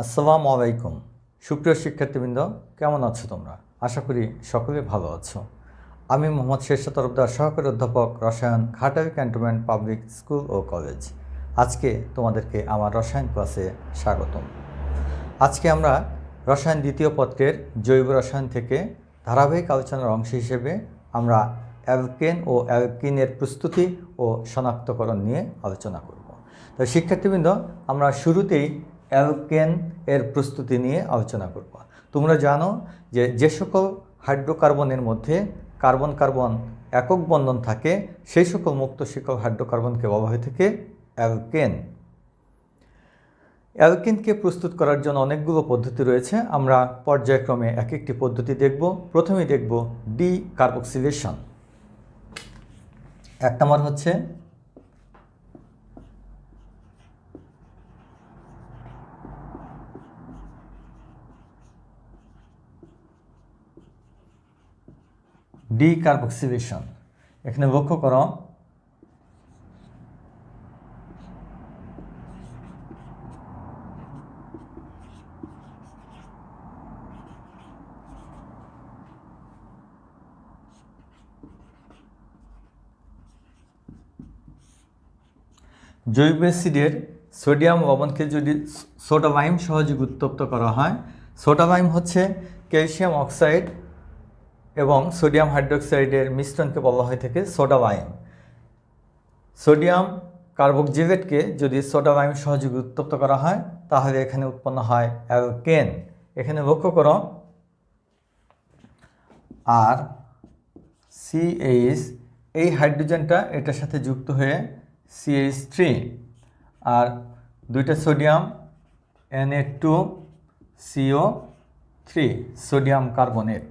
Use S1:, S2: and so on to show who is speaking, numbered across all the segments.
S1: আসসালামু আলাইকুম। সুপ্রিয় শিক্ষার্থীবৃন্দ, কেমন আছো তোমরা? আশা করি সকলে ভালো আছো। আমি মোহাম্মদ শেরশাদ তরফদার, সহকারী অধ্যাপক, রসায়ন, ঘাটাইল ক্যান্টনমেন্ট পাবলিক স্কুল ও কলেজ। আজকে তোমাদেরকে আমার রসায়ন ক্লাসে স্বাগতম। আজকে আমরা রসায়ন দ্বিতীয় পত্রের জৈব রসায়ন থেকে ধারাবাহিক আলোচনার অংশ হিসেবে আমরা অ্যালকেন ও অ্যালকিনের প্রস্তুতি ও শনাক্তকরণ নিয়ে আলোচনা করব। তো শিক্ষার্থীবৃন্দ, আমরা শুরুতেই অ্যালকেন এর প্রস্তুতি নিয়ে আলোচনা করব। তোমরা জানো যে সকল হাইড্রোকার্বনের মধ্যে কার্বন কার্বন একক বন্ধন থাকে, সেই সকল মুক্ত শিকল হাইড্রোকার্বনকে বলা হয়ে থাকে অ্যালকেন। অ্যালকেনকে প্রস্তুত করার জন্য অনেকগুলো পদ্ধতি রয়েছে। আমরা পর্যায়ক্রমে এক একটি পদ্ধতি দেখব। প্রথমেই দেখব ডি কার্বক্সিলেশন। এক নম্বর হচ্ছে ডি কার্বক্সিলেশন। এখানে লক্ষ্য করো জৈব অ্যাসিডের সোডিয়াম লবণকে যদি সোডা লাইম সহযোগে উত্তপ্ত করা হয়, সোডা লাইম হচ্ছে ক্যালসিয়াম অক্সাইড এবং সোডিয়াম হাইড্রোক্সাইডের মিশ্রণকে বলা হয়ে থাকে সোডা লাইম। সোডিয়াম কার্বক্সিলেটকে যদি সোডা লাইম সহযোগে উত্তপ্ত করা হয়, তাহলে এখানে উৎপন্ন হয় অ্যালকেন। এখানে লক্ষ্য করো আর CH, এই হাইড্রোজেনটা এটার সাথে যুক্ত হয়ে CH3, আর দুইটা সোডিয়াম Na2CO3 সোডিয়াম কার্বনেট।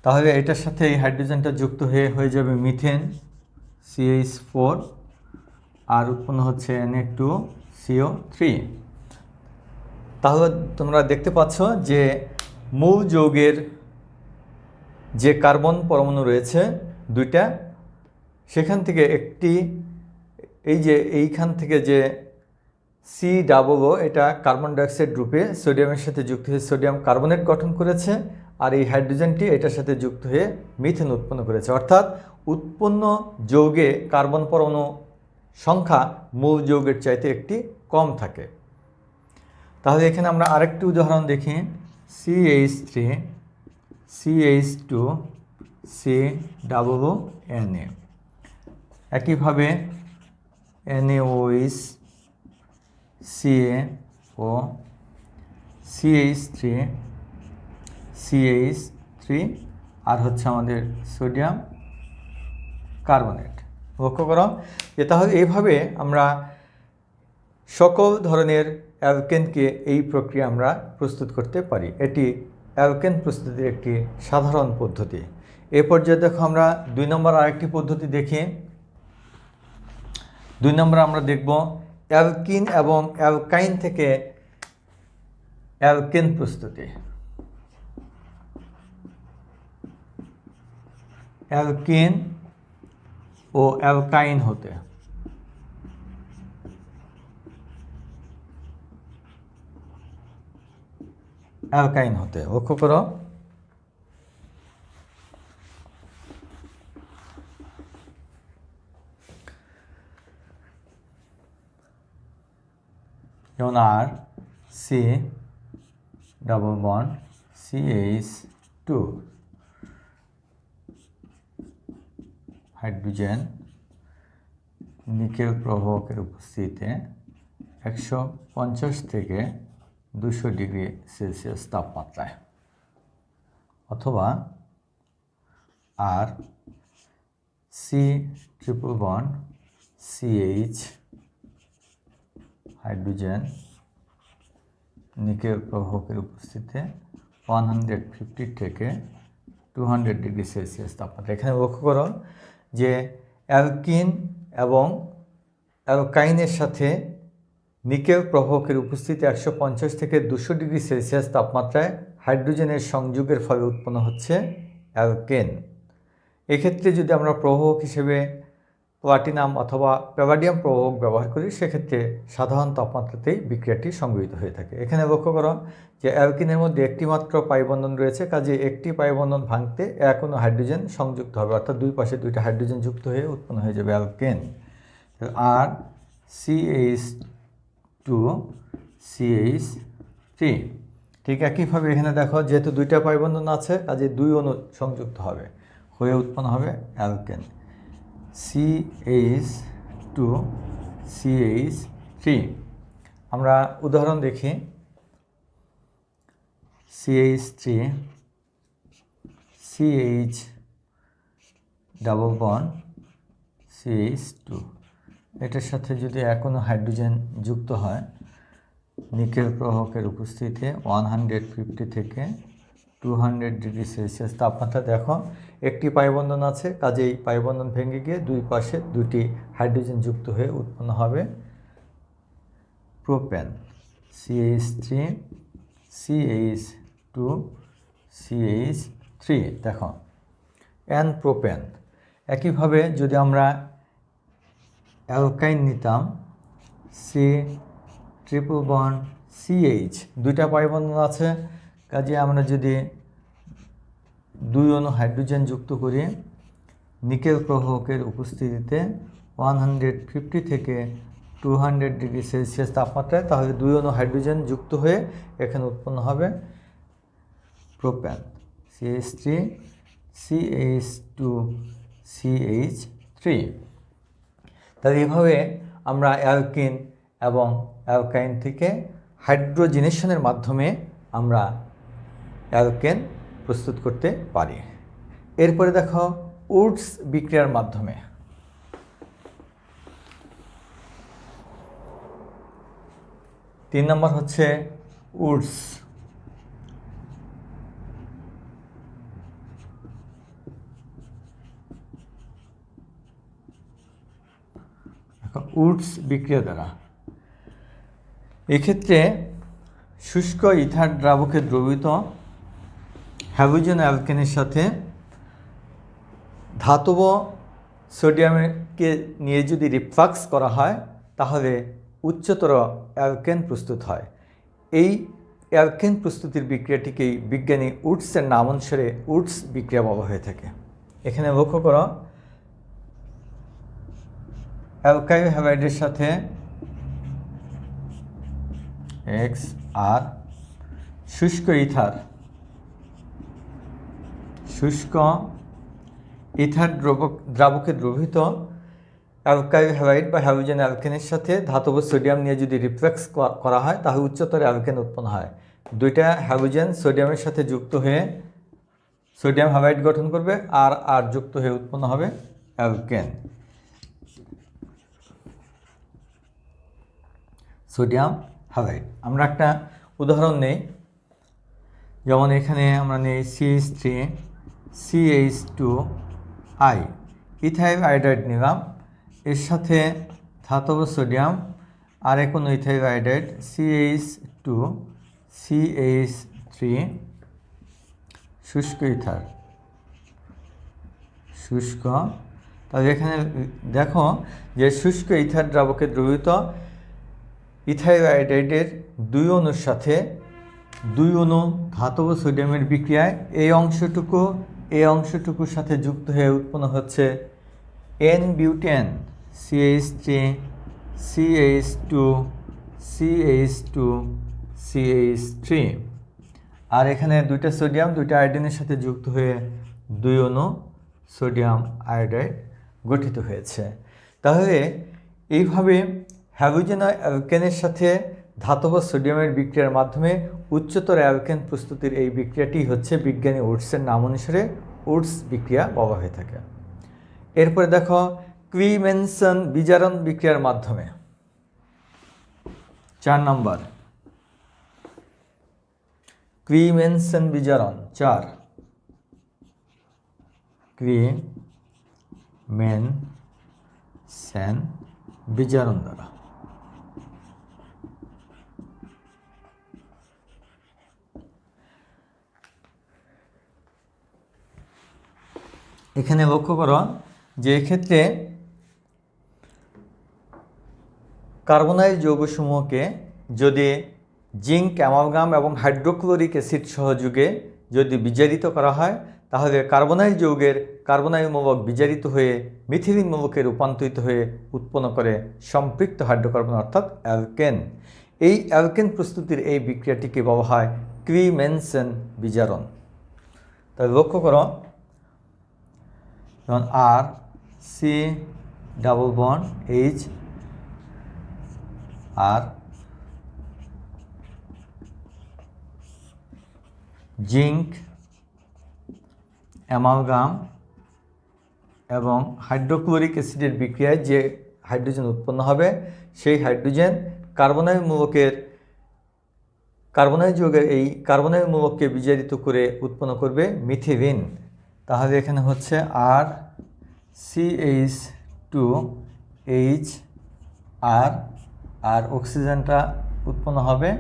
S1: তাহলে এটার সাথে এই হাইড্রোজেনটা যুক্ত হয়ে যাবে মিথেন CH4, আর উৎপন্ন হচ্ছে Na2CO3। তাহলে তোমরা দেখতে পাচ্ছ যে মূল যৌগের যে কার্বন পরমাণু রয়েছে দুইটা, সেখান থেকে একটি এইখান থেকে যে COO, এটা কার্বন ডাইঅক্সাইড রূপে সোডিয়ামের সাথে যুক্ত হয়ে সোডিয়াম কার্বনেট গঠন করেছে, আর এই হাইড্রোজেনটি এটার সাথে যুক্ত হয়ে মিথেন উৎপন্ন করেছে। অর্থাৎ উৎপন্ন যৌগে কার্বন পরমাণু সংখ্যা মূল যৌগের চাইতে একটি কম থাকে। তাহলে এখানে আমরা আরেকটি উদাহরণ দেখি, CH3 CH2 COONA। একইভাবে NaOH CaO CH3 CH3, আর হচ্ছে আমাদের সোডিয়াম কার্বনেট। লক্ষ্য করো যে তাহলে এইভাবে আমরা সকল ধরনের অ্যালকেনকে এই প্রক্রিয়া আমরা প্রস্তুত করতে পারি। এটি অ্যালকেন প্রস্তুতির একটি সাধারণ পদ্ধতি। এ পর্যায়ে দেখো আমরা 2 নম্বর আরেকটি পদ্ধতি দেখি। 2 নম্বর আমরা দেখব অ্যালকিন এবং অ্যালকাইন থেকে অ্যালকেন প্রস্তুতি। অ্যালকিন ও অ্যালকাইন হতে লক্ষ্য করো যেমন আর C double bond CH2 hydrogen nickel প্রবাহকের উপস্থিতিতে 150 থেকে 200 ডিগ্রি সেলসিয়াস তাপমাত্রায়, অথবা আর C triple bond CH hydrogen nickel প্রবাহকের উপস্থিতিতে 150 থেকে 200 ডিগ্রি সেলসিয়াস তাপমাত্রা। এখানে লক্ষ্য করো যে অ্যালকিন এবং অ্যালকাইনের সাথে নিকেল প্রবাহকের উপস্থিতি 150 থেকে 200 ডিগ্রি সেলসিয়াস তাপমাত্রায় হাইড্রোজেনের সংযোগের ফলে উৎপন্ন হচ্ছে অ্যালকেন। এক্ষেত্রে যদি আমরা প্রবাহক হিসেবে প্লাটিনাম অথবা প্যাভাডিয়াম প্রভাবক ব্যবহার করি, সেক্ষেত্রে সাধারণ তাপমাত্রাতেই বিক্রিয়াটি সংঘটিত হয়ে থাকে। এখানে লক্ষ্য করো যে অ্যালকিনের মধ্যে একটি মাত্র পাই বন্ধন রয়েছে, কাজে একটি পাই বন্ধন ভাঙতে এক অণু হাইড্রোজেন সংযুক্ত হবে, অর্থাৎ দুই পাশে দুইটা হাইড্রোজেন যুক্ত হয়ে উৎপন্ন হয়ে যাবে অ্যালকেন। আর CH2 CH3। ঠিক একইভাবে এখানে দেখো, যেহেতু দুইটা পাই বন্ধন আছে, কাজে দুই অণু সংযুক্ত হবে, হয়ে উৎপন্ন হবে অ্যালকেন CH2 CH3। আমরা উদাহরণ দেখি। CH3 CH double bond CH2, এটার সাথে যদি কোনো হাইড্রোজেন যুক্ত হয় নিকেল প্রবাহকের উপস্থিতিতে 150 থেকে 200 ডিগ্রি সেলসিয়াস তাপমাত্রা, দেখো একটি পাইবন্ধন আছে, কাজেই পাইবন্ধন ভেঙে গিয়ে দুই পাশে দুটি হাইড্রোজেন যুক্ত হয়ে উৎপন্ন হবে প্রোপেন CH3 CH2 CH3। দেখো এন প্রোপেন। একইভাবে যদি আমরা অ্যালকাইন নিতাম, সি ট্রিপল বন্ড CH, দুইটা পাইবন্ধন আছে, কাজে আমরা যদি দুই অণু হাইড্রোজেন যুক্ত করি নিকেল প্রবাহকের উপস্থিতিতে 150 থেকে 200 ডিগ্রি সেলসিয়াস তাপমাত্রায়, তাহলে দুই অণু হাইড্রোজেন যুক্ত হয়ে এখানে উৎপন্ন হবে প্রোপেন CH3 CH2 CH3। তাহলে এভাবে আমরা অ্যালকিন এবং অ্যালকাইন থেকে হাইড্রোজেনেশনের মাধ্যমে আমরা অ্যালকেন প্রস্তুত করতে পারি। এরপরে দেখো উডস বিক্রিয়ার মাধ্যমে। তিন নম্বর হচ্ছে উডস। উডস বিক্রিয়া দ্বারা এক্ষেত্রে শুষ্ক ইথার দ্রাবকে দ্রবীভূত হ্যালোজেন অ্যালকেনের সাথে ধাতব সোডিয়ামকে নিয়ে যদি রিফ্লাক্স করা হয়, তাহলে উচ্চতর অ্যালকেন প্রস্তুত হয়। এই অ্যালকেন প্রস্তুতির বিক্রিয়াটিকেই বিজ্ঞানী উডসের নাম অনুসারে উডস বিক্রিয়া বলা হয়ে থাকে। এখানে লক্ষ্য করো, অ্যালকাইল হ্যালাইডের সাথে এক্স আর শুষ্ক ইথার দ্রাবকে দ্রবীভূত অ্যালকাইল হ্যালাইড বা হ্যালোজেন অ্যালকেনের সাথে ধাতব সোডিয়াম নিয়ে যদি রিফ্লেক্স করা হয়, তাহলে উচ্চতর অ্যালকেন উৎপন্ন হয়। দুইটা হ্যালোজেন সোডিয়ামের সাথে যুক্ত হয়ে সোডিয়াম হ্যালাইড গঠন করবে, আর যুক্ত হয়ে উৎপন্ন হবে অ্যালকেন সোডিয়াম হ্যালাইড। আমরা একটা উদাহরণ নেই, যেমন এখানে আমরা নেই CH3 CH2I, ইথাইল আয়োডাইড নিলাম, এর সাথে ধাতব সোডিয়াম, আর কোনো ইথাইল আয়োডাইড CH2 CH3 শুষ্ক ইথার তাহলে এখানে দেখো যে শুষ্ক ইথার দ্রাবকে দ্রবীভূত ইথাইল আয়োডাইডের দুই অণুর সাথে দুই অণু ধাতব সোডিয়ামের বিক্রিয়ায় এই অংশটুকুর সাথে যুক্ত হয়ে উৎপন্ন হচ্ছে N butane CH3 CH2 CH2 CH3। আর এখানে দুইটা সোডিয়াম দুইটা আয়োডিনের সাথে যুক্ত হয়ে দুই অণু সোডিয়াম আয়োডাইড গঠিত হয়েছে। তাহলে এইভাবে হ্যালোজেন অ্যালকেনের সাথে ধাতব সোডিয়ামের বিক্রিয়ার মাধ্যমে উচ্চতর অ্যালকেন প্রস্তুতির এই বিক্রিয়াটি হচ্ছে বিজ্ঞানী উডসের নাম অনুসারে উডস বিক্রিয়া বলা হয়ে থাকে। এরপরে দেখো ক্রিমেনসন বিজারণ বিক্রিয়ার মাধ্যমে। 4 নম্বর ক্রিমেনসন বিজারণ। 4 ক্রিমেনসন বিজারণ দ্বারা এখানে লক্ষ্য করো যে এক্ষেত্রে কার্বনাইল যৌগসমূহকে যদি জিঙ্ক অ্যামালগাম এবং হাইড্রোক্লোরিক অ্যাসিড সহযোগে যদি বিজারিত করা হয়, তাহলে কার্বনাইল যৌগের কার্বনাইল মূলক বিজারিত হয়ে মিথিলিন মূলকে রূপান্তরিত হয়ে উৎপন্ন করে সম্পৃক্ত হাইড্রোকার্বন অর্থাৎ অ্যালকেন। এই অ্যালকেন প্রস্তুতির এই বিক্রিয়াটিকে বলা হয় ক্রিমেনসেন বিজারণ। তাই লক্ষ্য করো, যেমন আর C double bond H R zinc amalgam এবং হাইড্রোক্লোরিক অ্যাসিডের বিক্রিয়ায় যে হাইড্রোজেন উৎপন্ন হবে, সেই হাইড্রোজেন কার্বনাইল যৌগের এই কার্বনাইল মূলককে বিজারিত করে উৎপন্ন করবে মিথিলিন। তাহলে এখানে হচ্ছে আর CH2H আর অক্সিজেনটা উৎপন্ন হবে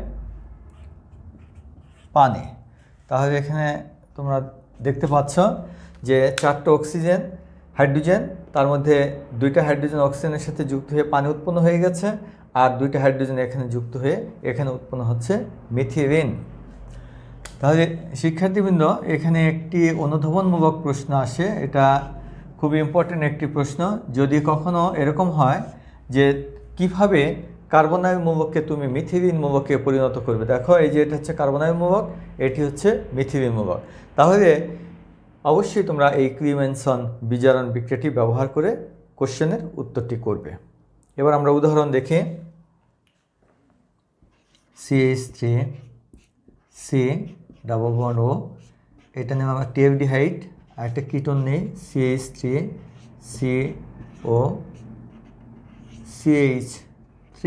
S1: পানি। তাহলে এখানে তোমরা দেখতে পাচ্ছ যে 4টা অক্সিজেন হাইড্রোজেন, তার মধ্যে 2টা হাইড্রোজেন অক্সিজেনের সাথে যুক্ত হয়ে পানি উৎপন্ন হয়ে গেছে, আর 2টা হাইড্রোজেন এখানে যুক্ত হয়ে এখানে উৎপন্ন হচ্ছে মিথিলিন। তাহলে শিক্ষার্থীবৃন্দ, এখানে একটি অনুধাবনমূলক প্রশ্ন আসে, এটা খুবই ইম্পর্টেন্ট একটি প্রশ্ন। যদি কখনো এরকম হয় যে কিভাবে কার্বনাইল মূলককে তুমি মিথিলিন মূলকে পরিণত করবে, দেখো এই যে এটা হচ্ছে কার্বনাইল মূলক, এটি হচ্ছে মিথিলিন মূলক, তাহলে অবশ্যই তোমরা এই ক্রিমেনসন বিজারণ বিক্রিয়াটি ব্যবহার করে কোশ্চেনের উত্তরটি করবে। এবার আমরা উদাহরণ দেখি। CH3C ডাবল বন্ড ও, এটা নিয়ে আমরা টেলডিহাইড, আর একটা কিটোন নেই CH3CO CH3।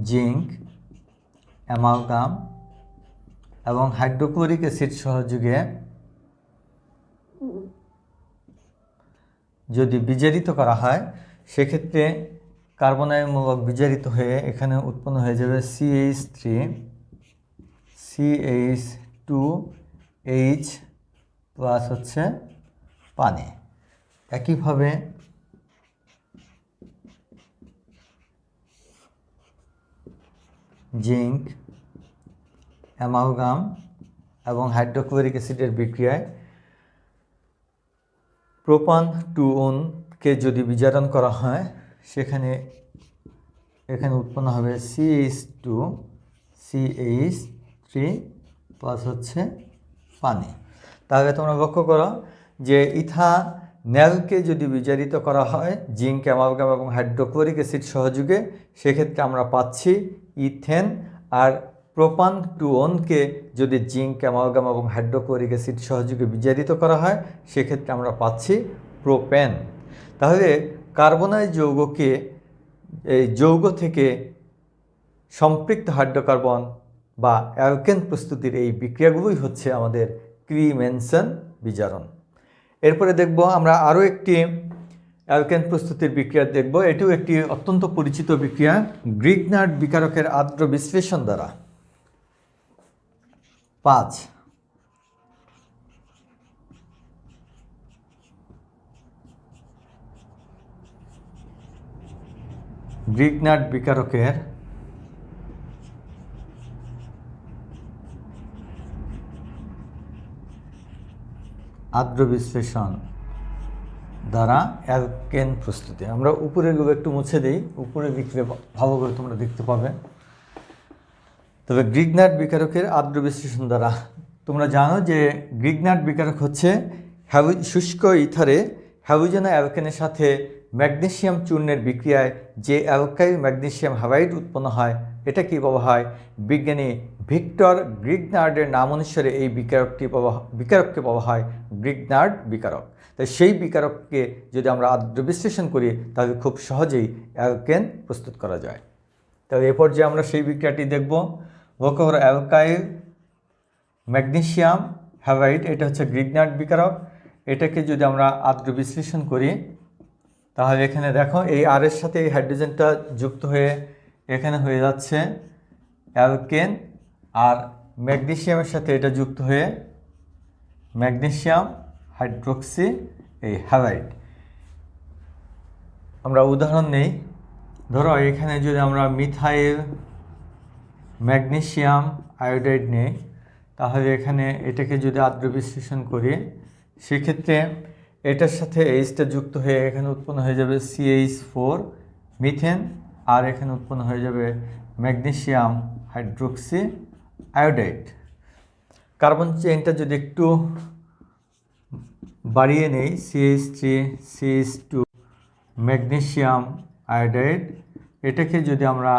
S1: জিঙ্ক অ্যামালগাম এবং হাইড্রোক্লোরিক অ্যাসিড সহযোগে যদি বিজারিত করা হয়, সেক্ষেত্রে কার্বনাইল মূলক বিজারিত হয়ে এখানে উৎপন্ন হয়ে যাবে CH3CH2H প্লাস হচ্ছে পানি। একইভাবে জিঙ্ক অ্যামালগাম এবং হাইড্রোক্লোরিক অ্যাসিডের বিক্রিয়ায় প্রোপান 2-কে যদি বিজারণ করা হয়, সেখানে এখানে উৎপন্ন হবে CH2CH3 প্লাস হচ্ছে পানি। তাহলে তোমরা লক্ষ্য করো যে ইথানলকে যদি বিজারিত করা হয় জিঙ্ক অ্যামালগাম এবং হাইড্রোক্লোরিক অ্যাসিড সহযোগে, সেক্ষেত্রে আমরা পাচ্ছি ইথেন। আর প্রোপান 2-কে যদি জিঙ্ক অ্যামালগাম এবং হাইড্রোক্লোরিক অ্যাসিড সহযোগে বিজারিত করা হয়, সেক্ষেত্রে আমরা পাচ্ছি প্রোপেন। তাহলে কার্বনাইল যৌগকে এই যৌগ থেকে সম্পৃক্ত হাইড্রোকার্বন বা অ্যালকেন প্রস্তুতির এই বিক্রিয়াগুলোই হচ্ছে আমাদের ক্রিমেনসন বিজারণ। এরপরে দেখব আমরা আরও একটি অ্যালকেন প্রস্তুতির বিক্রিয়া দেখব। এটিও একটি অত্যন্ত পরিচিত বিক্রিয়া, গ্রিগনার্ড বিকারকের আর্দ্র বিশ্লেষণ দ্বারা। 5 গ্রিগনার্ড বিকারকের আর্দ্র বিশ্লেষণ দ্বারা অ্যালকেন প্রস্তুতি। আমরা উপরের গুলো একটু মুছে দিই, উপরে বিক্রিয়া ভালো করে তোমরা দেখতে পাবে। তবে গ্রিগনার্ড বিকারকের আর্দ্র বিশ্লেষণ দ্বারা তোমরা জানো যে গ্রিগনার্ড বিকারক হচ্ছে শুষ্ক ইথারে হ্যালোজেনা অ্যালকেনের সাথে ম্যাগনেসিয়াম চূর্ণের বিক্রিয়ায় যে অ্যালকাইল ম্যাগনেসিয়াম হাইড্রাইড উৎপন্ন হয়, এটা কি বলা হয়? বিজ্ঞানী ভিক্টর গ্রিগনার্ডের নাম অনুসারে এই বিকারককে বলা হয় গ্রিগনার্ড বিকারক। তাই সেই বিকারককে যদি আমরা আর্দ্র বিশ্লেষণ করি, তাহলে খুব সহজেই অ্যালকেন প্রস্তুত করা যায়। তাহলে এ পর্যায়ে আমরা সেই বিক্রিয়াটি দেখব। লক্ষ্য করো, অ্যালকাইল ম্যাগনেসিয়াম হ্যালাইড, এটা হচ্ছে গ্রিগনার্ড বিকারক। এটাকে যদি আমরা আর্দ্র বিশ্লেষণ করি, তাহলে এখানে দেখো এই আর এর সাথে এই হাইড্রোজেনটা যুক্ত হয়ে এখানে হয়ে যাচ্ছে অ্যালকেন, আর ম্যাগনেসিয়ামের সাথে এটা যুক্ত হয়ে ম্যাগনেসিয়াম হাইড্রোক্সি এই হ্যালাইড। আমরা উদাহরণ নেই, ধরো এখানে যদি আমরা মিথাইল ম্যাগনেসিয়াম আয়োডাইড নেই, তাহলে এখানে এটাকে যদি আদ্র বিশ্লেষণ করি, সেক্ষেত্রে এটার সাথে এইচটা যুক্ত হয়ে এখানে উৎপন্ন হয়ে যাবে CH4 মিথেন, আর এখানে উৎপন্ন হয়ে যাবে ম্যাগনেসিয়াম হাইড্রোক্সি আয়োডাইড। কার্বন চেইনটা যদি একটু বাড়িয়ে নেই, CH3 CH2 ম্যাগনেসিয়াম আয়োডাইড, এটাকে যদি আমরা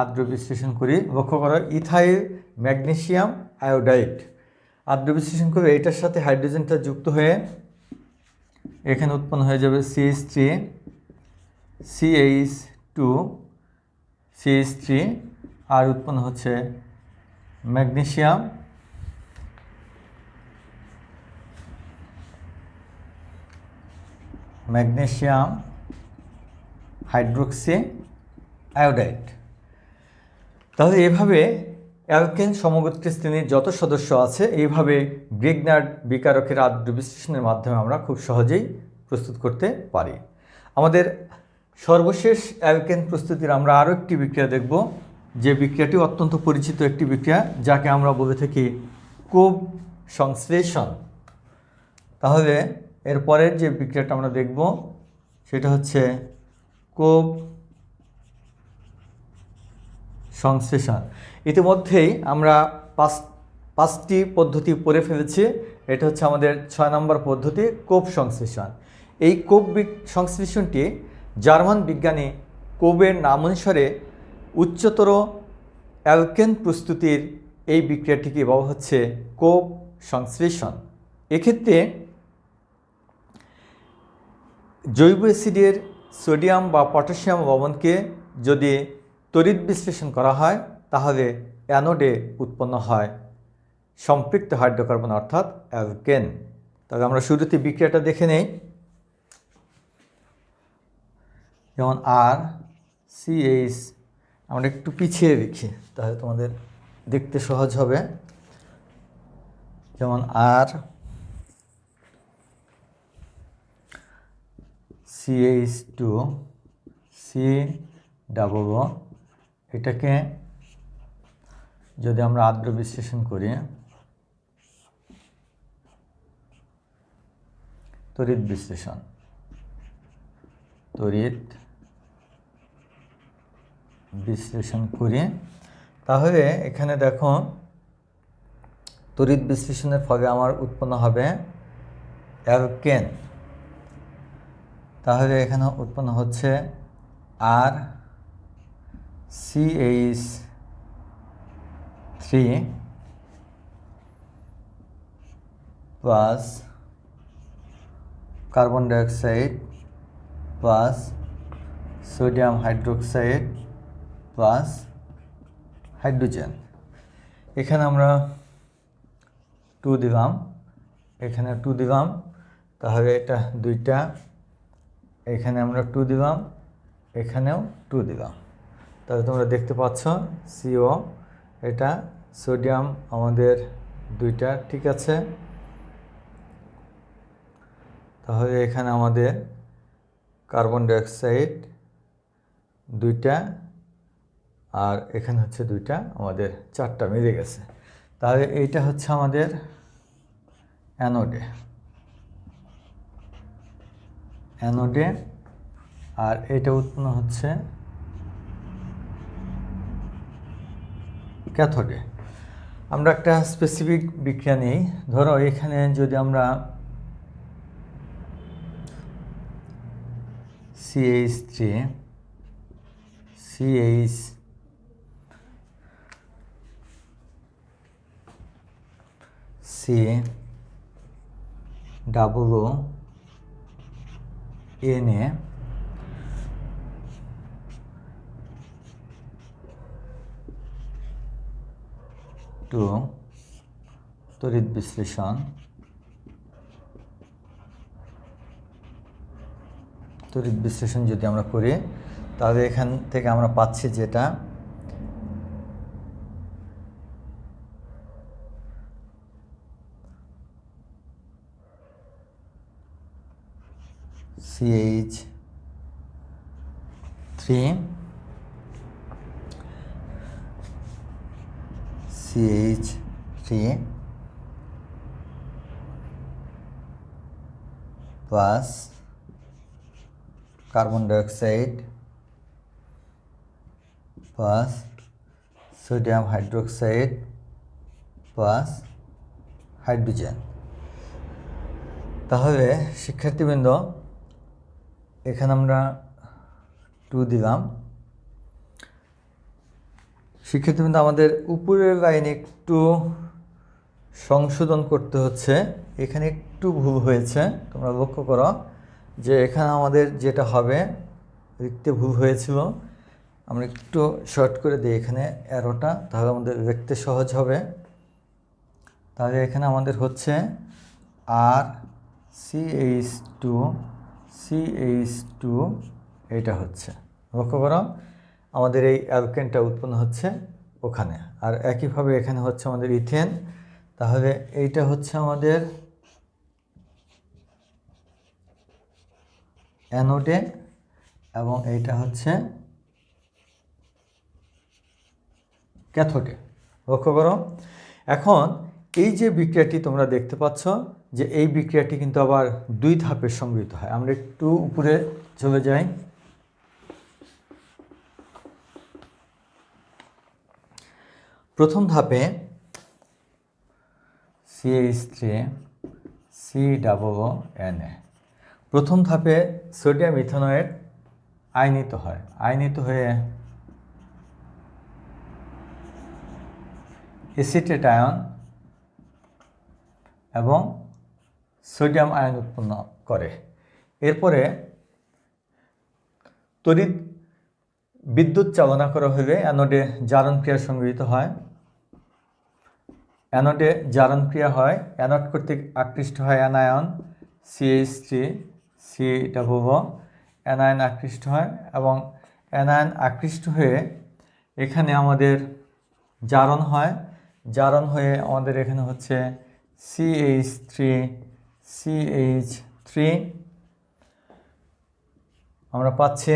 S1: আদ্র বিশ্লেষণ করি, লক্ষ্য করো ইথাইল ম্যাগনেসিয়াম আয়োডাইড আদ্র বিশ্লেষণ করে এটার সাথে হাইড্রোজেনটা যুক্ত হয়ে এখানে উৎপন্ন হয়ে যাবে CH3 CH2 CH3, আর উৎপন্ন হচ্ছে ম্যাগনেসিয়াম হাইড্রোক্সি আয়োডাইড। তাহলে এভাবে অ্যালকেন সমগোত্রী শ্রেণীর যত সদস্য আছে এইভাবে গ্রিগনার্ড বিকারকের আদ্র বিশ্লেষণের মাধ্যমে আমরা খুব সহজেই প্রস্তুত করতে পারি। আমাদের সর্বশেষ অ্যালকেন প্রস্তুতির আমরা আরও একটি বিক্রিয়া দেখব, যে বিক্রিয়াটি অত্যন্ত পরিচিত একটি বিক্রিয়া, যাকে আমরা বলে থাকি কোব সংশ্লেষণ। তাহলে এরপরের যে বিক্রিয়াটা আমরা দেখব সেটা হচ্ছে কোব সংশ্লেষণ। ইতিমধ্যেই আমরা পাঁচটি পদ্ধতি পড়ে ফেলেছি। এটা হচ্ছে আমাদের 6 নম্বর পদ্ধতি, কোব সংশ্লেষণ। এই কোব সংশ্লেষণটি জার্মান বিজ্ঞানী কোবের নাম অনুসারে উচ্চতর অ্যালকেন প্রস্তুতির এই বিক্রিয়াটিকে বলা হচ্ছে কোব সংশ্লেষণ। এক্ষেত্রে জৈব অ্যাসিডের সোডিয়াম বা পটাশিয়াম লবণকে যদি তড়িৎ বিশ্লেষণ করা হয়, তাহলে অ্যানোডে উৎপন্ন হয় সম্পৃক্ত হাইড্রোকার্বন অর্থাৎ অ্যালকেন। তবে আমরা শুরুতে বিক্রিয়াটা দেখে নেই। যেমন RCH, আমরা একটু পিছিয়ে লিখি তাহলে তোমাদের দেখতে সহজ হবে। যেমন RCH2 C ডাবল ও, এটাকে যদি আমরা আদ্র বিশ্লেষণ করি, তড়িৎ বিশ্লেষণ করি, তাহলে এখানে দেখো তড়িৎ বিশ্লেষণের ফলে আমার উৎপন্ন হবে অ্যালকেন। তাহলে এখানে উৎপন্ন হচ্ছে RCH3 plus carbon dioxide plus sodium hydroxide plus hydrogen. এখানে আমরা 2 দিলাম, এখানে 2 দিলাম, তাহলে এটা 2টা, এখানে আমরা 2 দিলাম, এখানেও 2 দিলাম। তাহলে তোমরা দেখতে পাচ্ছ CO, এটা সোডিয়াম আমাদের 2টা, ঠিক আছে। তাহলে এখানে আমাদের কার্বন ডাইঅক্সাইড 2টা, আর এখানে হচ্ছে 2টা, আমাদের 4টা মিলে গেছে। তাহলে এইটা হচ্ছে আমাদের অ্যানোডে, আর এটা উৎপন্ন হচ্ছে ক্যাথোডে। আমরা একটা স্পেসিফিক বিক্রিয়া নিই। ধরো এখানে যদি আমরা CH3 C double O Na টু তড়িৎ বিশ্লেষণ যদি আমরা করি, তাহলে এখান থেকে আমরা পাচ্ছি যেটা CH3 plus carbon dioxide plus sodium hydroxide plus hydrogen. তাহলে শিক্ষার্থীবৃন্দ এখানে আমরা 2 দিলাম। শিক্ষার্থীবৃন্দ আমাদের উপরের লাইনে একটু সংশোধন করতে হচ্ছে, এখানে একটু ভুল হয়েছে, তোমরা লক্ষ্য করো যে এখানে আমাদের যেটা হবে লিখতে ভুল হয়েছিল, আমরা একটু শর্ট করে দিই এখানে অ্যারোটা, তাহলে আমাদের লিখতে সহজ হবে। তাহলে এখানে আমাদের হচ্ছে RCH2 এটা হচ্ছে, লক্ষ্য করো আমাদের এই অ্যালকেনটা উৎপন্ন হচ্ছে ওখানে। আর একইভাবে এখানে হচ্ছে আমাদের ইথেন, তাহলে এইটা হচ্ছে আমাদের অ্যানোডে এবং এইটা হচ্ছে ক্যাথোডে, লক্ষ্য করো। এখন এই যে বিক্রিয়াটি তোমরা দেখতে পাচ্ছ যে এই বিক্রিয়াটি কিন্তু আবার 2 ধাপে সংগৃহীত হয়। আমরা একটু উপরে চলে যাই। প্রথম ধাপে CH3COONA, প্রথম ধাপে সোডিয়াম ইথানয়েড আয়নিত হয়, আয়নিত হয়ে এসিটেট আয়ন এবং সোডিয়াম আয়ন উৎপন্ন করে। এরপরে তড়িৎ বিদ্যুৎ চালনা করা হলে অ্যানোডে জারণ ক্রিয়া সংগৃহীত হয়। অ্যানোডে জারণ ক্রিয়া হয়, অ্যানোড কর্তৃক আকৃষ্ট হয় অ্যানায়ন CH3COO, অ্যানায়ন আকৃষ্ট হয় এবং অ্যানায়ন আকৃষ্ট হয়ে এখানে আমাদের জারণ হয়, জারণ হয়ে আমাদের এখানে হচ্ছে CH3 আমরা পাচ্ছি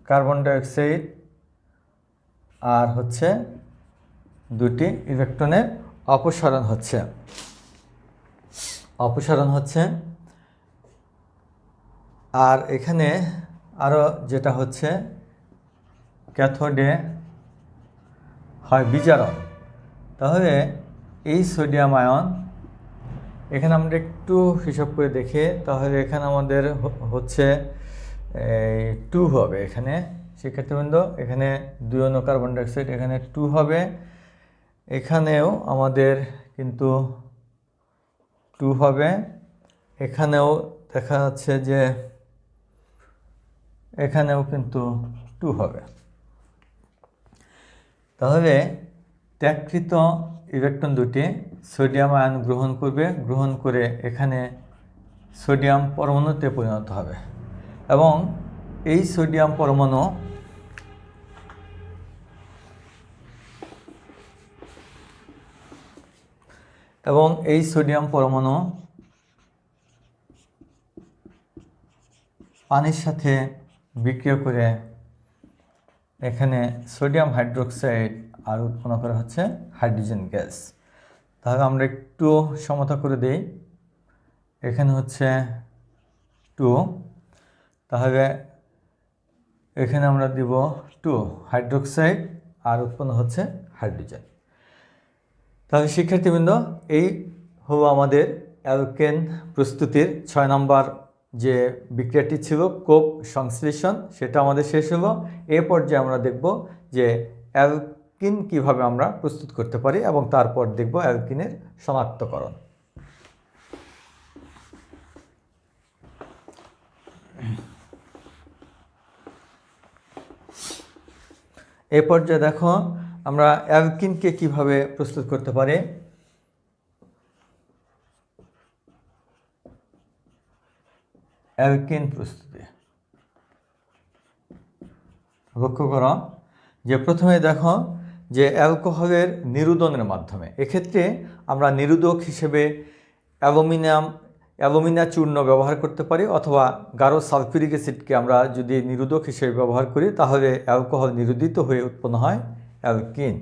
S1: কার্বন ডাইঅক্সাইড আর হচ্ছে 2টি ইলেকট্রনের অপসারণ হচ্ছে। আর এখানে আরও যেটা হচ্ছে ক্যাথোডে হয় বিজারণ। তাহলে এই সোডিয়াম আয়ন এখানে আমরা একটু হিসাব করে দেখি, তাহলে এখানে আমাদের হচ্ছে 2 হবে। এখানে শিক্ষার্থীবৃন্দ এখানে 2 অণু কার্বন ডাইঅক্সাইড, এখানে 2 হবে, এখানেও আমাদের কিন্তু 2 হবে, এখানেও দেখা যাচ্ছে যে এখানেও কিন্তু 2 হবে। তাহলে ত্যাগকৃত ইলেকট্রন দুটি সোডিয়াম আয়ন গ্রহণ করবে, গ্রহণ করে এখানে সোডিয়াম পরমাণুতে পরিণত হবে এবং এই সোডিয়াম পরমাণু পানির সাথে বিক্রিয়া করে এখানে সোডিয়াম হাইড্রোক্সাইড আর উৎপন্ন করা হচ্ছে হাইড্রোজেন গ্যাস। তাহলে আমরা একটু সমতা করে দেই, এখানে হচ্ছে 2, তাহলে এখানে আমরা দিব 2 হাইড্রোক্সাইড আর উৎপন্ন হচ্ছে হাইড্রোজেন। তাহলে শিক্ষার্থীবৃন্দ এই হলো আমাদের অ্যালকেন প্রস্তুতির 6 নম্বর যে বিক্রিয়াটি ছিল কোপ সংশ্লেষণ, সেটা আমাদের শেষ হলো। এই পর্যায়ে আমরা দেখব যে অ্যালকিন কিভাবে আমরা প্রস্তুত করতে পারি এবং তারপর দেখব অ্যালকিনের শনাক্তকরণ। এই পর্যায়ে দেখো আমরা অ্যালকিনকে কিভাবে প্রস্তুত করতে পারি। অ্যালকিন প্রস্তুতি লক্ষ্য করো যে প্রথমে দেখো যে অ্যালকোহলের নিরোধনের মাধ্যমে, এক্ষেত্রে আমরা নিরোধক হিসেবে অ্যালুমিনিয়াম অ্যালুমিনিয়াম চূর্ণ ব্যবহার করতে পারি, অথবা গাঢ় সালফিউরিক অ্যাসিডকে আমরা যদি নিরোধক হিসেবে ব্যবহার করি তাহলে অ্যালকোহল নিরোধিত হয়ে উৎপন্ন হয় অ্যালকিন।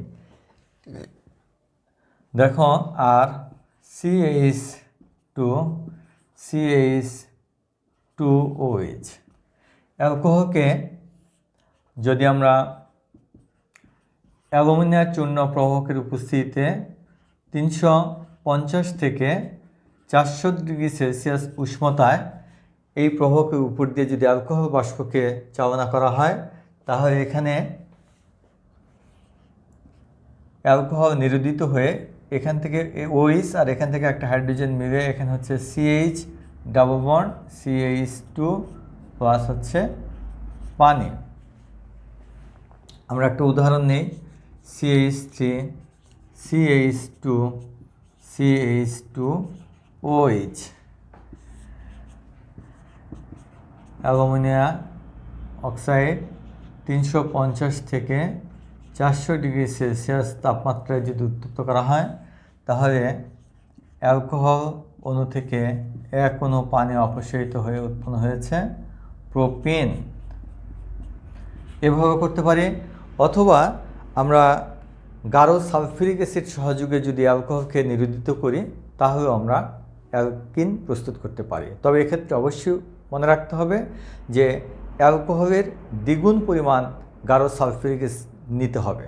S1: দেখো আর CH2OH অ্যালকোহলকে যদি আমরা অ্যালুমিনিয়াম চূর্ণ প্রবাহকের উপস্থিতিতে 350 থেকে 400 ডিগ্রি সেলসিয়াস উষ্ণতায় এই প্রবাহকের উপর দিয়ে যদি অ্যালকোহল বাষ্পকে চালনা করা হয় তাহলে এখানে অ্যালকোহল নিরোধিত হয়ে এখান থেকে OH আর এখান থেকে একটা হাইড্রোজেন মিলে এখানে হচ্ছে CH double bond CH2 plus হচ্ছে পানি। আমরা একটা উদাহরণ নিই, CH3 CH2 CH2OH aluminium oxide 350 থেকে 400 ডিগ্রি সেলসিয়াস তাপমাত্রায় যদি উত্তপ্ত করা হয় তাহলে অ্যালকোহল অণু থেকে এক অণু পানি অপসারিত হয়ে উৎপন্ন হয়েছে প্রোপিন। এভাবে করতে পারি, অথবা আমরা গাঢ় সালফিউরিক অ্যাসিড সহযোগে যদি অ্যালকোহলকে নিরোধিত করি তাহলেও আমরা অ্যালকিন প্রস্তুত করতে পারি। তবে এক্ষেত্রে অবশ্যই মনে রাখতে হবে যে অ্যালকোহলের দ্বিগুণ পরিমাণ গাঢ় সালফিউরিক অ্যাসিড নিতে হবে,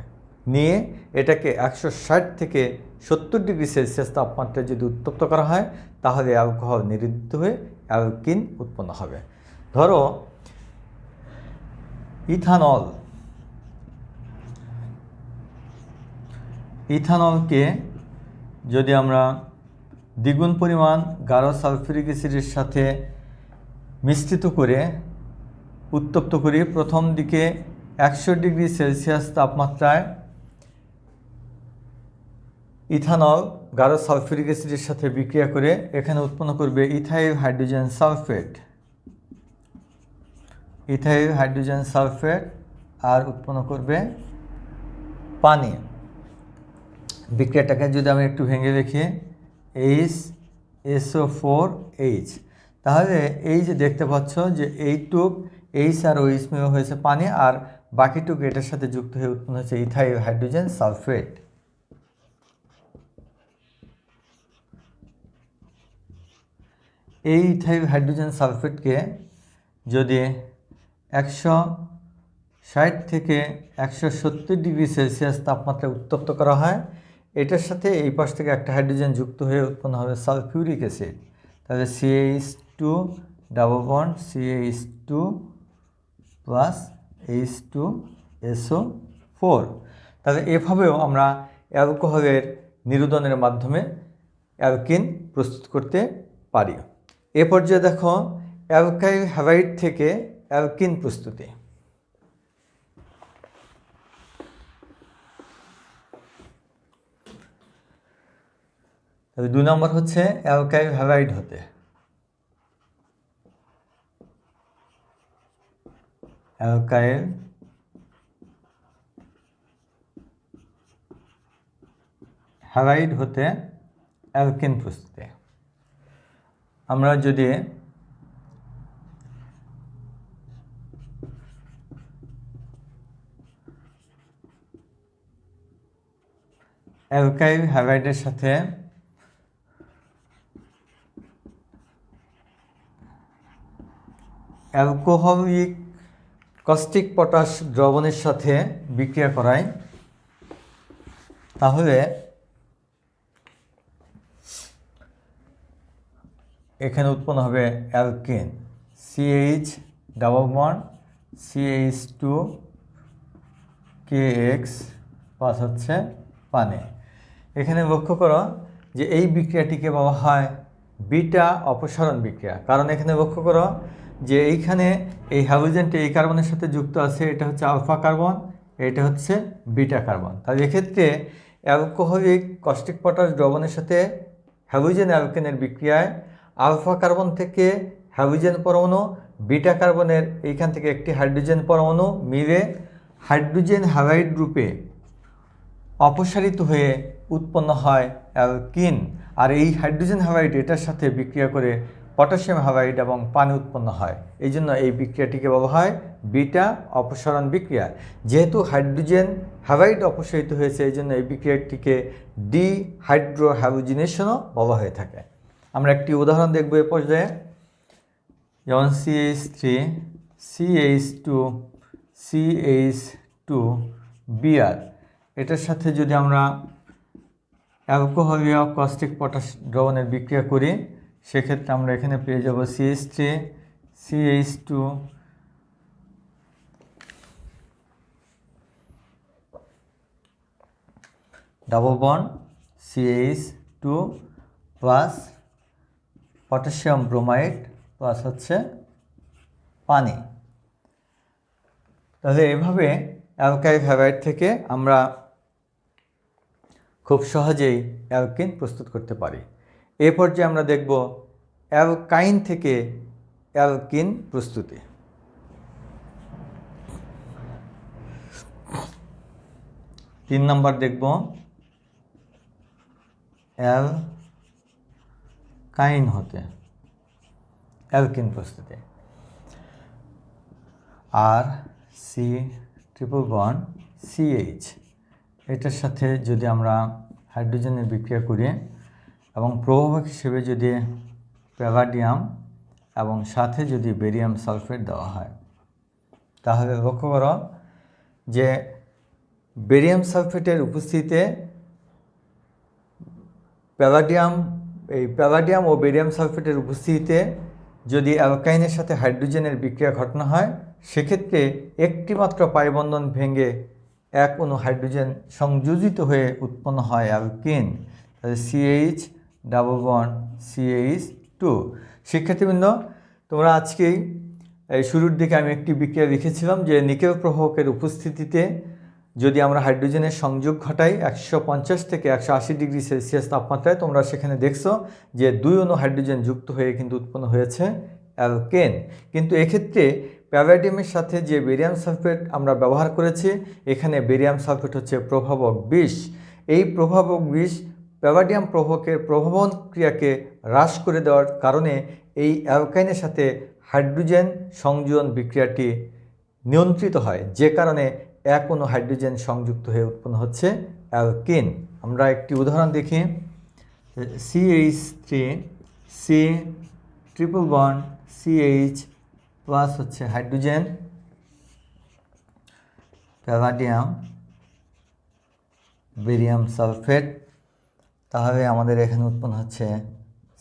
S1: নিয়ে এটাকে 160 থেকে 70 ডিগ্রি সেলসিয়াস তাপমাত্রায় যদি উত্তপ্ত করা হয় তাহলে অ্যালকোহল নিরোধিত হয়ে অ্যালকিন উৎপন্ন হবে। ধরো ইথানলকে যদি আমরা দ্বিগুণ পরিমাণ গাঢ় সালফিউরিক অ্যাসিডের সাথে মিশ্রিত করে উত্তপ্ত করি, প্রথম দিকে 100 ডিগ্রি সেলসিয়াস তাপমাত্রায় ইথানল গাঢ় সালফিউরিক অ্যাসিডের সাথে বিক্রিয়া করে এখানে উৎপন্ন করবে ইথাইল হাইড্রোজেন সালফেট আর উৎপন্ন করবে পানি। বিক্রিয়াটাকে যদি আমি একটু ভেঙে দেখি HSO4H, তাহলে এই যে দেখতে পাচ্ছ যে এইটুক H আর OH মিলে হয়েছে পানি, আর বাকিটুক এটার সাথে যুক্ত হয়ে উৎপন্ন হয়েছে ইথাইল হাইড্রোজেন সালফেট। এই ইথাইল হাইড্রোজেন সালফেটকে যদি 160 থেকে 170 ডিগ্রি সেলসিয়াস তাপমাত্রায় উত্তপ্ত করা হয়, এটার সাথে এই পাশ থেকে একটা হাইড্রোজেন যুক্ত হয়ে উৎপন্ন হবে সালফিউরিক অ্যাসিড। তাহলে CH2 double bond CH2 plus H2SO4। তাহলে এভাবেও আমরা অ্যালকোহলের নিরোধনের মাধ্যমে অ্যালকিন প্রস্তুত করতে পারি। এ পর্যায়ে দেখো অ্যালকাইল হ্যালাইড থেকে অ্যালকিন প্রস্তুতি। তাহলে 2 নম্বর হচ্ছে অ্যালকাইল হ্যালাইড হতে। অ্যালকাইল হ্যালাইড হতে অ্যালকিন প্রস্তুতি। আমরা যদি অ্যালকাইল হ্যালাইডের সাথে অ্যালকোহলিক কস্টিক পটাশ দ্রবণের সাথে বিক্রিয়া করাই তাহলে এখানে উৎপন্ন হবে alkyne CH double bond CH2KX plus হচ্ছে পানি। এখানে লক্ষ্য করো যে এই বিক্রিয়াটিকে বলা হয় বিটা অপসারণ বিক্রিয়া, কারণ এখানে লক্ষ্য করো যে এইখানে এই হ্যালোজেনটি এই কার্বনের সাথে যুক্ত আছে, এটা হচ্ছে আলফা কার্বন, এটা হচ্ছে বিটা কার্বন। তাহলে এক্ষেত্রে অ্যালকোহলিক কস্টিক পটাশ দ্রবণের সাথে হ্যালোজেন অ্যালকেনের বিক্রিয়ায় আলফা কার্বন থেকে হ্যালোজেন পরমাণু, বিটা কার্বনের এইখান থেকে একটি হাইড্রোজেন পরমাণু মিলে হাইড্রোজেন হ্যালাইড রূপে অপসারিত হয়ে উৎপন্ন হয় অ্যালকিন। আর এই হাইড্রোজেন হ্যালাইড এটার সাথে বিক্রিয়া করে পটাশিয়াম হ্যালাইড এবং পানি উৎপন্ন হয়। এই জন্য এই বিক্রিয়াটিকে বলা হয় বিটা অপসারণ বিক্রিয়া। যেহেতু হাইড্রোজেন হ্যালাইড অপসারিত হয়েছে, এই জন্য এই বিক্রিয়াটিকে ডিহাইড্রোহ্যালোজিনেশনও বলা হয়ে থাকে। আমরা একটি উদাহরণ দেখব এ পর্যায়ে, যেমন CH3CH2Br, এটার সাথে যদি আমরা অ্যালকোহলীয় কস্টিক পটাশ দ্রবণের বিক্রিয়া করি, সেক্ষেত্রে আমরা এখানে পেয়ে যাব CH3CH2 double bond CH2 plus potassium bromide plus হচ্ছে পানি। তাহলে এভাবে অ্যালকাইল হ্যালাইড থেকে আমরা খুব সহজেই অ্যালকিন প্রস্তুত করতে পারি। এ পর্যায়ে আমরা দেখব অ্যালকাইন থেকে অ্যালকিন প্রস্তুতি। তিন নম্বর দেখব অ্যালকাইন হতে অ্যালকিন প্রস্তুতি। আর সি ট্রিপল বন্ড CH, এটার সাথে যদি আমরা হাইড্রোজেনের বিক্রিয়া করি এবং প্রভাবক হিসেবে যদি প্যালাডিয়াম এবং সাথে যদি বেরিয়াম সালফেট দেওয়া হয়, তাহলে লক্ষ্য করো যে বেরিয়াম সালফেটের উপস্থিতিতে প্যালাডিয়াম ও বেরিয়াম সালফেটের উপস্থিতিতে যদি অ্যালকাইনের সাথে হাইড্রোজেনের বিক্রিয়া ঘটানো হয়, সেক্ষেত্রে একটি মাত্র পাই বন্ধন ভেঙে এক অণু হাইড্রোজেন সংযোজিত হয়ে উৎপন্ন হয় অ্যালকিন। তাহলে CH ডাবল বন্ড CH2। শিক্ষার্থীবৃন্দ, তোমরা আজকেই এই শুরুর দিকে আমি একটি বিক্রিয়া লিখেছিলাম যে নিকেল প্রভাবকের উপস্থিতিতে যদি আমরা হাইড্রোজেনের সংযোগ ঘটাই 150 থেকে 180 ডিগ্রি সেলসিয়াস তাপমাত্রায়, তোমরা সেখানে দেখছো যে দুই অণু হাইড্রোজেন যুক্ত হয়ে কিন্তু উৎপন্ন হয়েছে অ্যালকেন। কিন্তু এক্ষেত্রে প্যালাডিয়ামের সাথে যে বেরিয়াম সালফেট আমরা ব্যবহার করেছি, এখানে বেরিয়াম সালফেট হচ্ছে প্রভাবক বিষ। এই প্রভাবক বিষ প্যালাডিয়াম প্রভাবকের প্রভাবন ক্রিয়াকে হ্রাস করে দেওয়ার কারণে এই অ্যালকাইনের সাথে হাইড্রোজেন সংযোজন বিক্রিয়াটি নিয়ন্ত্রিত হয়, যে কারণে এক অণু হাইড্রোজেন সংযুক্ত হয়ে উৎপন্ন হচ্ছে অ্যালকিন। আমরা একটি উদাহরণ দেখি, CH3C triple bond CH plus হচ্ছে হাইড্রোজেন প্যালাডিয়াম বেরিয়াম সালফেট, তাহলে আমাদের এখানে উৎপন্ন হচ্ছে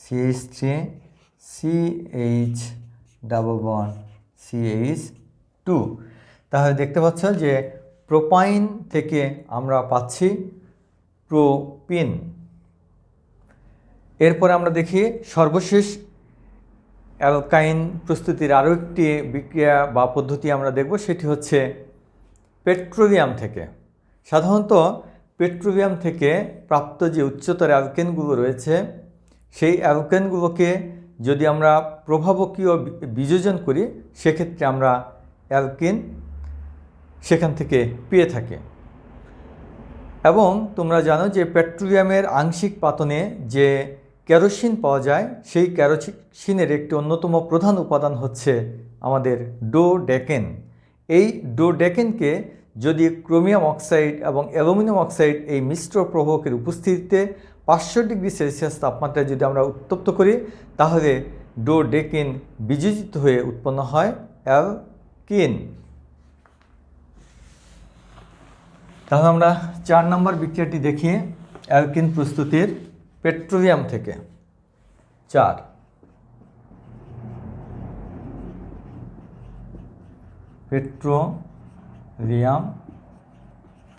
S1: CH3CH ডাবল বন্ড CH2। তাহলে দেখতে পাচ্ছ যে প্রোপাইন থেকে আমরা পাচ্ছি প্রোপিন। এরপরে আমরা দেখি সর্বশেষ অ্যালকাইন প্রস্তুতির আরও একটি বিক্রিয়া বা পদ্ধতি আমরা দেখব, সেটি হচ্ছে পেট্রোলিয়াম থেকে। সাধারণত পেট্রোলিয়াম থেকে প্রাপ্ত যে উচ্চতর অ্যালকেনগুলো রয়েছে, সেই অ্যালকেনগুলোকে যদি আমরা প্রভাবকীয় বিযোজন করি, সেক্ষেত্রে আমরা অ্যালকিন সেখান থেকে পেয়ে থাকি। এবং তোমরা জানো যে পেট্রোলিয়ামের আংশিক পাতনে যে কেরোসিন পাওয়া যায়, সেই কেরোসিনের একটি অন্যতম প্রধান উপাদান হচ্ছে আমাদের ডোডেকেন। এই ডোডেকেনকে যদি ক্রোমিয়াম অক্সাইড এবং অ্যালুমিনিয়াম অক্সাইড এই মিশ্র প্রভাবকের উপস্থিতিতে 500 ডিগ্রি সেলসিয়াস তাপমাত্রায় যদি আমরা উত্তপ্ত করি, তাহলে ডোডেকেন বিযোজিত হয়ে উৎপন্ন হয় অ্যালকিন। তাহলে আমরা 4 নম্বর বিক্রিয়াটি দেখি অ্যালকিন প্রস্তুতির পেট্রোলিয়াম থেকে। 4 পেট্রোলিয়াম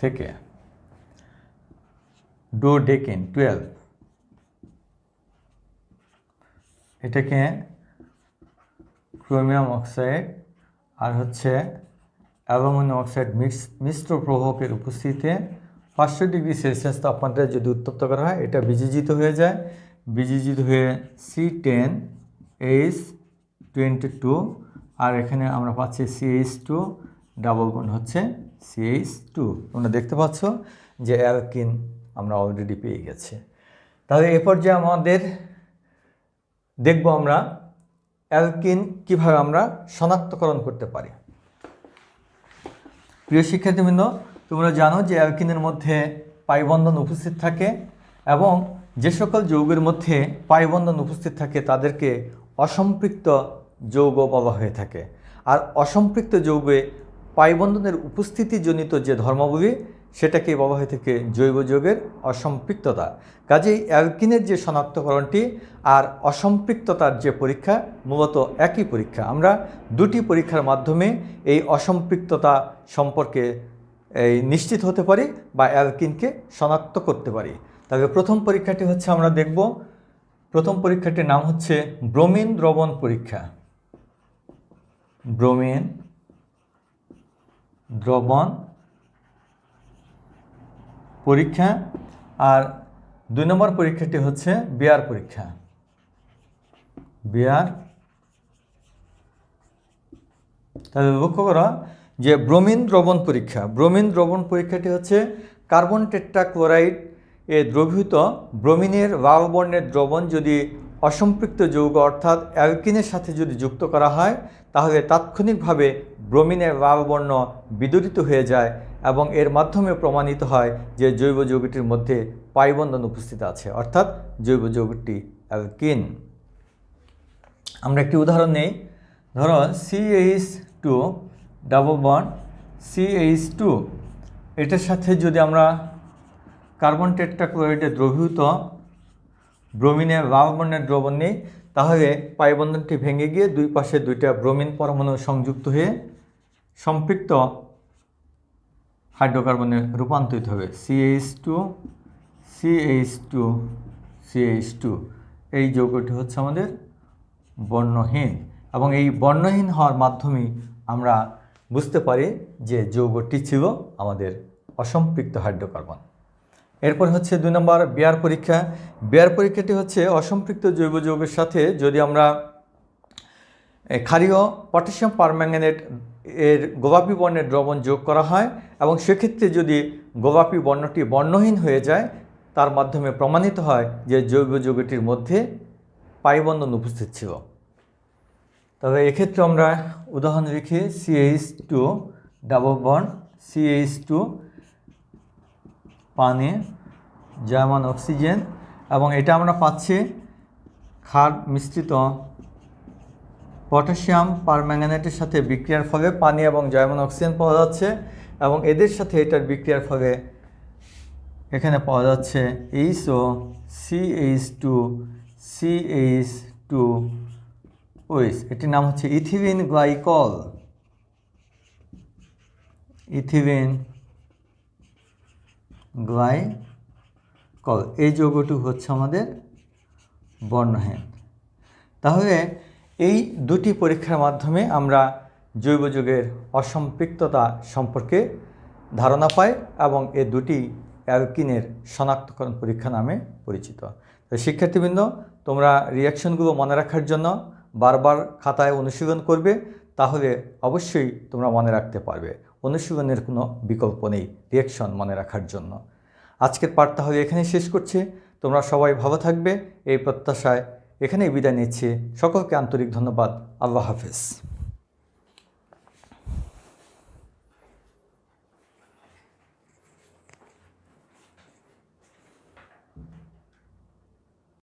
S1: থেকে ডোডেকেন 12, এটাকে ক্রোমিয়াম অক্সাইড আর হচ্ছে অ্যালুমিনিয়াম অক্সাইড মিশ্র প্রভাবকের উপস্থিতিতে 500 ডিগ্রি সেলসিয়াস তাপমাত্রায় যদি উত্তপ্ত করা হয়, এটা বিযোজিত হয়ে যায়। বিযোজিত হয়ে C10H22, আর এখানে আমরা পাচ্ছি CH2 ডাবল বন্ড হচ্ছে CH2। তোমরা দেখতে পাচ্ছ যে অ্যালকিন আমরা অলরেডি পেয়ে গেছি। তাহলে এ পর্যায়ে আমাদের দেখব আমরা অ্যালকিন কিভাবে আমরা শনাক্তকরণ করতে পারি। প্রিয় শিক্ষার্থীবৃন্দ, তোমরা জানো যে অ্যালকিনের মধ্যে পাই বন্ধন উপস্থিত থাকে এবং যে সকল যৌগের মধ্যে পাই বন্ধন উপস্থিত থাকে তাদেরকে অসম্পৃক্ত যৌগ বলা হয়ে থাকে। আর অসম্পৃক্ত যৌগে পাই বন্ধনের উপস্থিতিজনিত যে ধর্মাবলী সেটাকে বলা হয়ে থাকে জৈব যৌগের অসম্পৃক্ততা। কাজেই অ্যালকিনের যে শনাক্তকরণটি আর অসম্পৃক্ততার যে পরীক্ষা মূলত একই পরীক্ষা। আমরা দুটি পরীক্ষার মাধ্যমে এই অসম্পৃক্ততা সম্পর্কে নিশ্চিত হতে পারি বা অ্যালকিনকে শনাক্ত করতে পারি। তবে প্রথম পরীক্ষাটি হচ্ছে আমরা দেখব, প্রথম পরীক্ষাটির নাম হচ্ছে ব্রোমিন দ্রবণ পরীক্ষা। ব্রোমিন দ্রবণ পরীক্ষা। আর 2 নম্বর পরীক্ষাটি হচ্ছে বিয়ার পরীক্ষা। বিয়ার। তাহলে লক্ষ্য করা যে ব্রোমিন দ্রবণ পরীক্ষা, ব্রোমিন দ্রবণ পরীক্ষাটি হচ্ছে কার্বন টেট্রাক্লোরাইড এ দ্রবীভূত ব্রোমিনের লাল বর্ণের দ্রবণ যদি অসম্পৃক্ত যৌগ অর্থাৎ অ্যালকিনের সাথে যদি যুক্ত করা হয় তাহলে তাৎক্ষণিকভাবে ব্রোমিনের লাল বর্ণ বিদরিত হয়ে যায় এবং এর মাধ্যমে প্রমাণিত হয় যে জৈব যৌগটির মধ্যে পাই বন্ধন উপস্থিত আছে, অর্থাৎ জৈব যৌগটি অ্যালকিন। আমরা একটি উদাহরণ নেই। ধরো CH2 ডাবল বন্ড CH2, এটার সাথে যদি আমরা কার্বন টেট্রাক্লোরাইডে দ্রবীভূত ব্রোমিনের লাল বর্ণের দ্রবণ নেই তাহলে পাই বন্ধনটি ভেঙে গিয়ে দুই পাশে দুইটা ব্রোমিন পরমাণু সংযুক্ত হয়ে সম্পৃক্ত হাইড্রোকার্বনে রূপান্তরিত হবে CH2 CH2 CH2। এই যৌগটি হচ্ছে আমাদের বর্ণহীন এবং এই বর্ণহীন হওয়ার মাধ্যমেই আমরা বুঝতে পারি যে যৌগটি ছিল আমাদের অসম্পৃক্ত হাইড্রোকার্বন। এরপর হচ্ছে 2 নম্বর বিয়ার পরীক্ষা। বিয়ার পরীক্ষাটি হচ্ছে অসম্পৃক্ত জৈব যৌগের সাথে যদি আমরা ক্ষারীয় পটাশিয়াম পারম্যাঙ্গানেট এর গোলাপি বর্ণের দ্রবণ যোগ করা হয় এবং সেক্ষেত্রে যদি গোলাপি বর্ণটি বর্ণহীন হয়ে যায় তার মাধ্যমে প্রমাণিত হয় যে জৈব যৌগটির মধ্যে পাই বন্ধন উপস্থিত ছিল। তবে এক্ষেত্রে আমরা উদাহরণ লিখি CH2 ডাবল বন্ড CH2 পানি জার্মান অক্সিজেন এবং এটা আমরা পাচ্ছি ক্ষার মিশ্রিত পটাশিয়াম পারম্যাঙ্গানেটের সাথে বিক্রিয়ার ফলে পানি এবং জার্মান অক্সিজেন পাওয়া যাচ্ছে এবং এদের সাথে এটার বিক্রিয়ার ফলে এখানে পাওয়া যাচ্ছে CH2 CH2 OH। এটির নাম হচ্ছে ইথিলিন গ্লাইকল। ইথিলিন গ্লাইকল এই যৌগটি হচ্ছে আমাদের বর্ণহীন। তাহলে এই দুটি পরীক্ষার মাধ্যমে আমরা জৈব যৌগের অসম্পৃক্ততা সম্পর্কে ধারণা পাই এবং এই দুটি অ্যালকিনের শনাক্তকরণ পরীক্ষা নামে পরিচিত। তো শিক্ষার্থীবৃন্দ, তোমরা রিয়াকশনগুলো মনে রাখার জন্য বারবার খাতায় অনুশীলন করবে, তাহলে অবশ্যই তোমরা মনে রাখতে পারবে। অনুশীলনের কোনো বিকল্প নেই রিয়াকশন মনে রাখার জন্য। আজকের পাঠ তাহলে এখানেই শেষ করছি। তোমরা সবাই ভালো থাকবে এই প্রত্যাশায় এখানেই বিদায় নিচ্ছি। সকলকে আন্তরিক ধন্যবাদ। আল্লাহ হাফেজ।